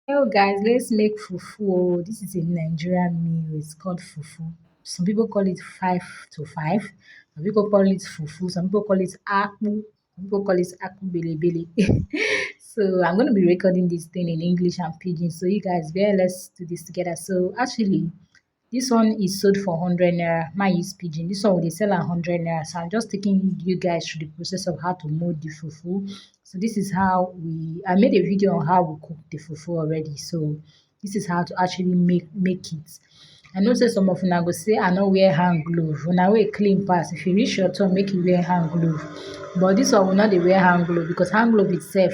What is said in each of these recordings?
Hello guys, let's make fufu. Oh. This is a Nigerian meal. It's called fufu. Some people call it 5 to 5. Some people call it fufu. Some people call it akpu. Some people call it akpu bele bele. So I'm going to be recording this thing in English and Pidgin. So you guys, bear, let's do this together. So actually, this one is sold for 100 naira. Mine is pigeon. This one they sell at 100 naira. So I'm just taking you guys through the process of how to mold the fufu. So this is how I made a video on how we cook the fufu already. So this is how to actually make it. I know say some of una go say I no wear hand glove. Una wear clean pass. If you reach your turn, make you wear hand glove. But this one will not dey wear hand glove because hand glove itself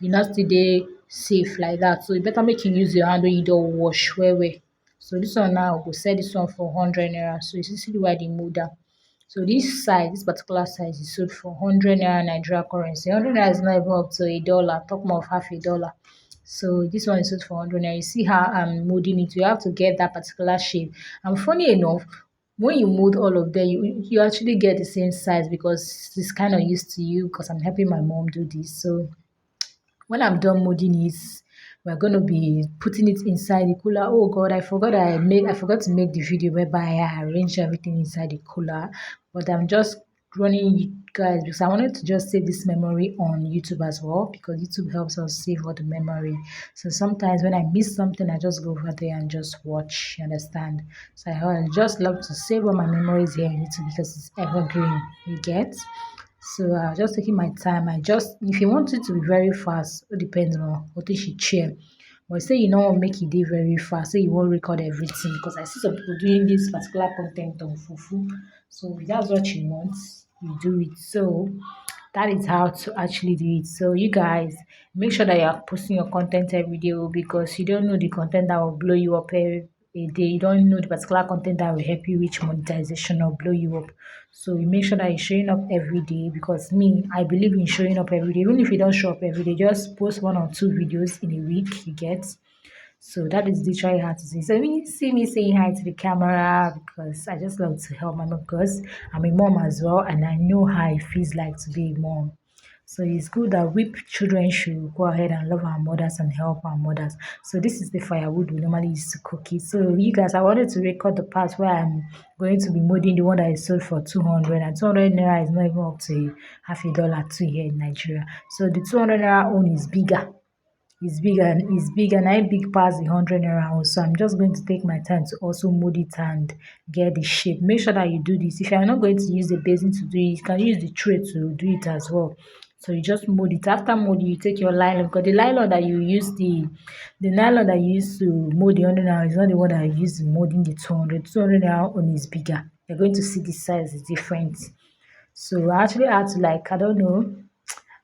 e no still dey safe like that. So you better make you use your hand when you don wash well well. So this one now, we go sell this one for 100 naira. So you see the way they move am. So this size, this particular size is sold for 100 naira Nigeria currency. 100 naira is not even up to $1, talk more of half a dollar. So this one is sold for 100 naira. You see how I'm molding it. You have to get that particular shape. And funny enough, when you mold all of them, you actually get the same size because it's kind of used to you because I'm helping my mom do this. So when I'm done molding it, we're gonna be putting it inside the cooler. Oh God, I forgot to make the video whereby I arranged everything inside the cooler. But I'm just running you guys because I wanted to just save this memory on YouTube as well because YouTube helps us save all the memory. So sometimes when I miss something, I just go over there and just watch. You understand? So I just love to save all my memories here on YouTube because it's evergreen. You get? So I was just taking my time. If you want it to be very fast, it depends on what you share. But say you don't want to make it dey very fast, say you won't record everything because I see some people doing this particular content on Fufu. So if that's what you want, you do it. So that is how to actually do it. So you guys make sure that you are posting your content every day because you don't know the content that will blow you up a day. You don't know the particular content that will help you reach monetization or blow you up. So you make sure that you're showing up every day because me, I believe in showing up every day. Even if you don't show up every day, just post 1 or 2 videos in a week, you get. So that is literally how to say. So when you see me saying hi to the camera, because I just love to help my mom because I'm a mom as well and I know how it feels like to be a mom. So it's good that we children should go ahead and love our mothers and help our mothers. So this is the firewood we normally use to cook it. So you guys, I wanted to record the part where I'm going to be molding the one that is sold for 200 and 200 naira is not even up to half a dollar too here in Nigeria. So the 200 naira own is bigger. It's big and I big past the 100 naira own. So I'm just going to take my time to also mold it and get the shape. Make sure that you do this. If you're not going to use the basin to do it, you can use the tray to do it as well. So you just mold it. After molding, you take your nylon because the nylon that you use the nylon that you use to mold the 100 naira is not the one that you use in molding the 200. 200 naira one is bigger. You're going to see the size is different. So I actually had to I don't know.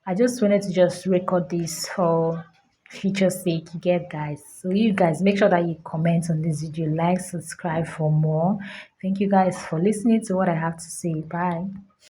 I just wanted to just record this for future sake, you get guys. So you guys make sure that you comment on this video, like, subscribe for more. Thank you guys for listening to what I have to say. Bye.